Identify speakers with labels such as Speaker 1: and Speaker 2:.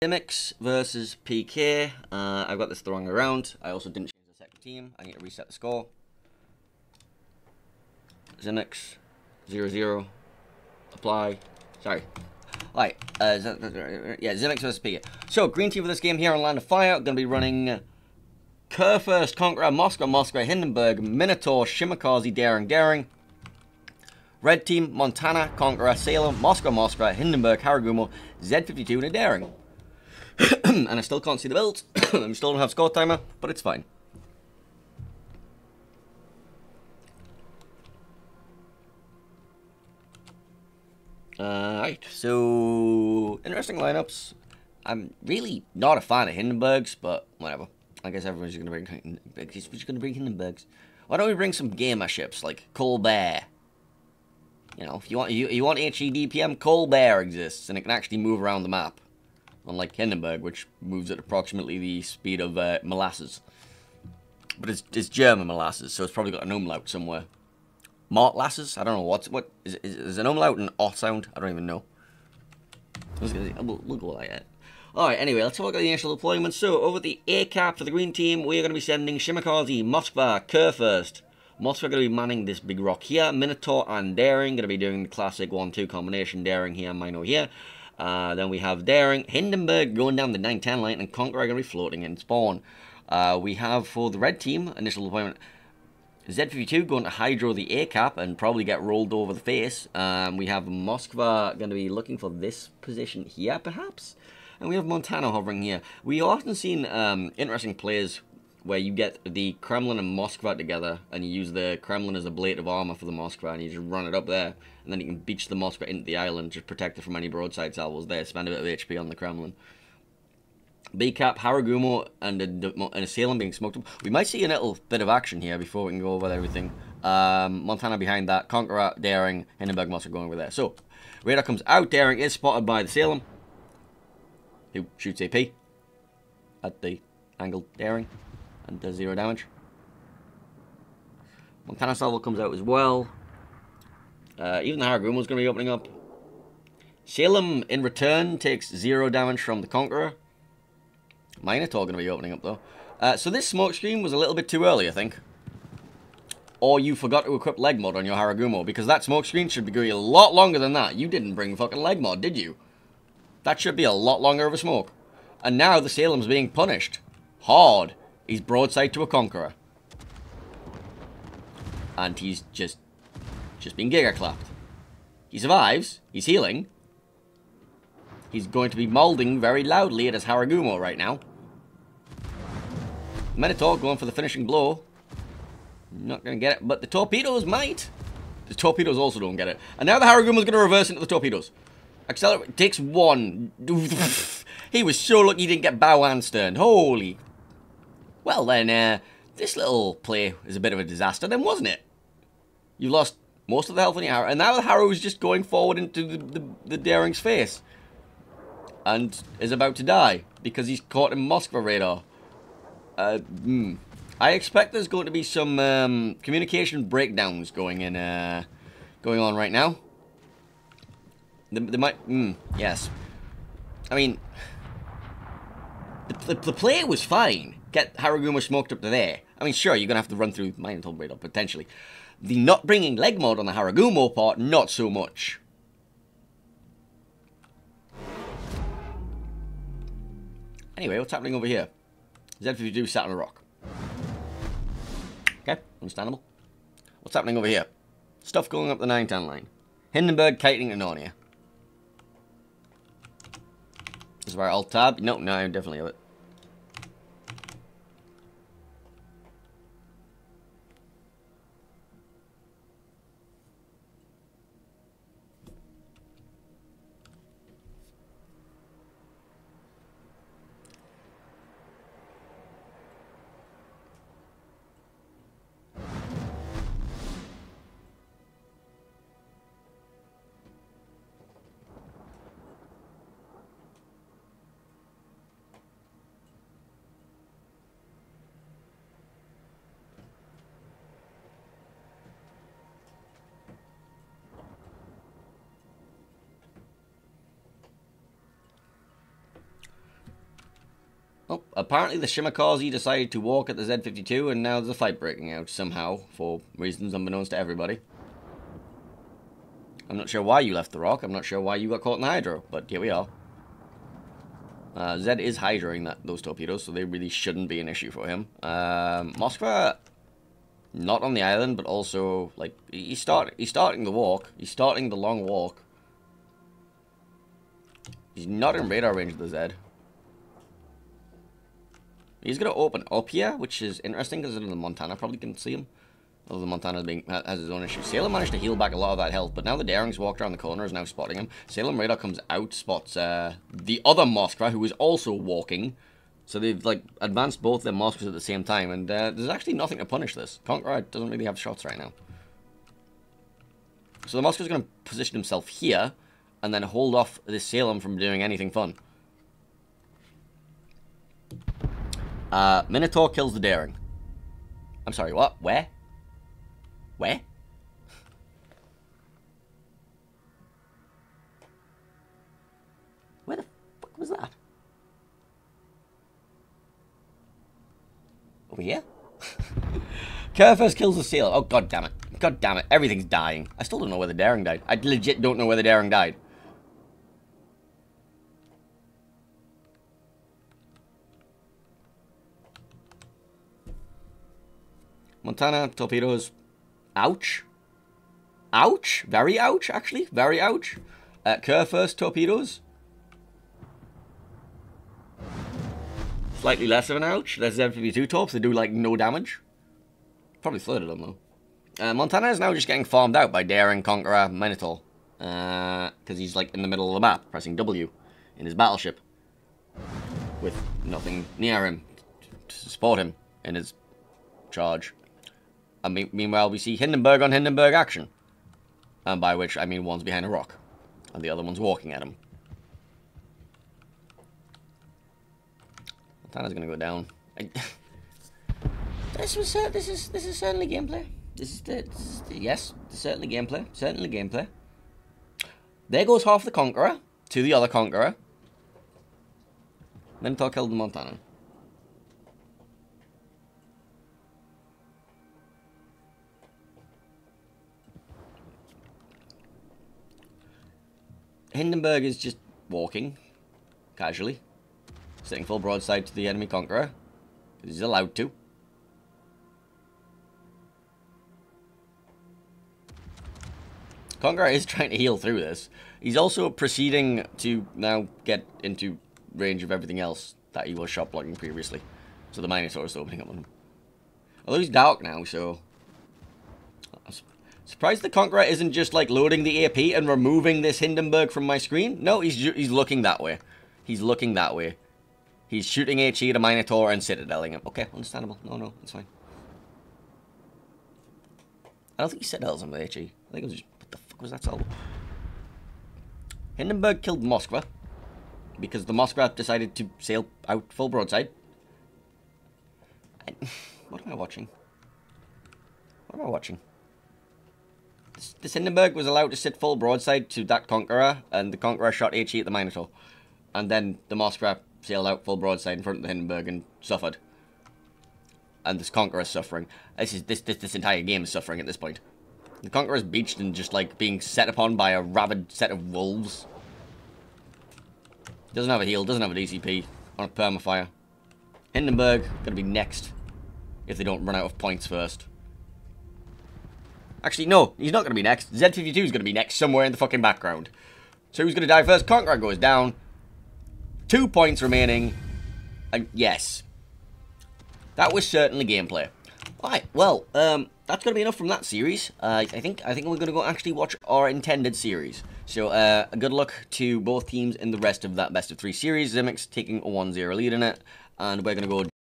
Speaker 1: XIMIX versus PK. I've got this the wrong way around. I also didn't change the second team. I need to reset the score. XIMIX 0-0. Apply. Sorry. Alright, yeah, XIMIX versus PK. So, green team for this game here on Land of Fire, going to be running Kurfürst, Conqueror, Moskva, Hindenburg, Minotaur, Shimakaze, Daring. Red team, Montana, Conqueror, Salem, Moskva, Hindenburg, Haragumo, Z52, and a Daring. And I still can't see the builds. I still don't have score timer, but it's fine. Right, so interesting lineups. I'm really not a fan of Hindenburgs, but whatever. I guess everyone's going to bring Hindenburgs. Why don't we bring some gamer ships like Colbert? You know, if you want HEDPM, Colbert exists, and it can actually move around the map. Unlike Hindenburg, which moves at approximately the speed of molasses. But it's German molasses, so it's probably got an umlaut somewhere. Martlasses? I don't know what is an umlaut an O sound? I don't even know. Look what I get. Alright, anyway, let's have a look at the initial deployment. So, over the A cap for the green team, we are going to be sending Shimakaze, Moskva, Kurfürst. Moskva going to be manning this big rock here. Minotaur and Daring going to be doing the classic 1-2 combination. Daring here, Mino here. Then we have Daring, Hindenburg going down the 9-10 line, and Conqueror going to be floating in spawn. We have for the red team, initial deployment, Z52 going to hydro the A cap and probably get rolled over the face. We have Moskva going to be looking for this position here, perhaps. And we have Montana hovering here. We often seen interesting plays where you get the Kremlin and Moskva together, and you use the Kremlin as a blade of armor for the Moskva, and you just run it up there, and then you can beach the Moskva into the island, just protect it from any broadside salvos there, spend a bit of HP on the Kremlin. B-cap, Haragumo, and a Salem being smoked up. We might see a little bit of action here before we can go over everything. Montana behind that, Conqueror, Daring, Hindenburg, Moskva going over there. So, radar comes out, Daring is spotted by the Salem, who shoots AP at the angled Daring and does 0 damage. Montana salvo comes out as well. Even the Haragumo's going to be opening up. Salem, in return, takes 0 damage from the Conqueror. Minotaur going to be opening up, though. So this smoke screen was a little bit too early, I think. Or you forgot to equip leg mod on your Haragumo, because that smoke screen should be going a lot longer than that. You didn't bring fucking leg mod, did you? That should be a lot longer of a smoke. And now the Salem's being punished. Hard. He's broadside to a Conqueror. And he's just being giga clapped. He survives. He's healing. He's going to be moulding very loudly at his Haragumo right now. Minotaur going for the finishing blow. Not going to get it, but the torpedoes might. The torpedoes also don't get it. And now the Haragumo's going to reverse into the torpedoes. Accelerate. Takes 1. He was so lucky he didn't get bow and stern. Holy. Well then, this little play is a bit of a disaster then, wasn't it? You lost most of the health on your Harrow, and now the Harrow is just going forward into the Daring's face. And is about to die, because he's caught in Moskva radar. I expect there's going to be some communication breakdowns going on right now. They might, yes. I mean, the play was fine. Get Haragumo smoked up to there. I mean, sure, you're going to have to run through Minotaur radar, potentially. The not bringing leg mod on the Haragumo part, not so much. Anyway, what's happening over here? Z52 sat on a rock. Okay, understandable. What's happening over here? Stuff going up the 9-10 line. Hindenburg kiting to Narnia. This is where Alt Tab. No, I definitely have it. Oh, apparently the Shimakaze decided to walk at the Z52, and now there's a fight breaking out somehow, for reasons unbeknownst to everybody. I'm not sure why you left the rock, I'm not sure why you got caught in the hydro, but here we are. Zed is hydroing those torpedoes, so they really shouldn't be an issue for him. Moskva, not on the island, but also, like, he's starting the walk. He's starting the long walk. He's not in radar range of the Zed. He's going to open up here, which is interesting because the Montana probably can see him. Although the Montana has his own issues. Salem managed to heal back a lot of that health, but now the Daring's walked around the corner, is now spotting him. Salem radar comes out, spots the other Moskva, who is also walking. So they've, like, advanced both their Moskvas at the same time, and there's actually nothing to punish this. Conqueror doesn't really have shots right now. So the Moskva's going to position himself here, and then hold off this Salem from doing anything fun. Minotaur kills the Daring. I'm sorry, what? Where? Where? Where the fuck was that? Over here? Kerfus kills the seal. Oh, god damn it. God damn it. Everything's dying. I still don't know where the Daring died. I legit don't know where the Daring died. Montana, torpedoes. Ouch. Ouch. Very ouch, actually. Very ouch. Kerfus, torpedoes. Slightly less of an ouch. There's Z52 torps. They do, like, no damage. Probably flooded them, though. Montana is now just getting farmed out by Daring, Conqueror, Minotaur. Because he's, like, in the middle of the map, pressing W in his battleship. With nothing near him to support him in his charge. And meanwhile, we see Hindenburg on Hindenburg action. And by which, I mean one's behind a rock. And the other one's walking at him. Montana's gonna go down. This is certainly gameplay. Yes, certainly gameplay. Certainly gameplay. There goes half the Conqueror to the other Conqueror. Minotaur killed the Montana. Hindenburg is just walking, casually, setting full broadside to the enemy Conqueror, because he's allowed to. Conqueror is trying to heal through this. He's also proceeding to now get into range of everything else that he was shot blocking previously. So the Minotaur is opening up on him. Although he's dark now, so... Surprised the Conqueror isn't just, like, loading the AP and removing this Hindenburg from my screen. No, he's looking that way. He's looking that way. He's shooting HE at a Minotaur and Citadeling him. Okay, understandable. No, it's fine. I don't think he Citadels him with HE. I think it was just... What the fuck was that salvo? Hindenburg killed Moskva. Because the Moskva decided to sail out full broadside. What am I watching? What am I watching? This Hindenburg was allowed to sit full broadside to that Conqueror, and the Conqueror shot HE at the Minotaur. And then the Moskva sailed out full broadside in front of the Hindenburg and suffered. And this Conqueror is suffering. This entire game is suffering at this point. The Conqueror is beached and just, like, being set upon by a rabid set of wolves. Doesn't have a heal, doesn't have a DCP on a permafire. Hindenburg, gonna be next. If they don't run out of points first. Actually, no, he's not going to be next. Z52 is going to be next somewhere in the fucking background. So who's going to die first? Conqueror goes down. 2 points remaining. And yes. That was certainly gameplay. Alright, well, that's going to be enough from that series. I think we're going to go actually watch our intended series. So, good luck to both teams in the rest of that best of 3 series. XIMIX taking a 1-0 lead in it. And we're going to go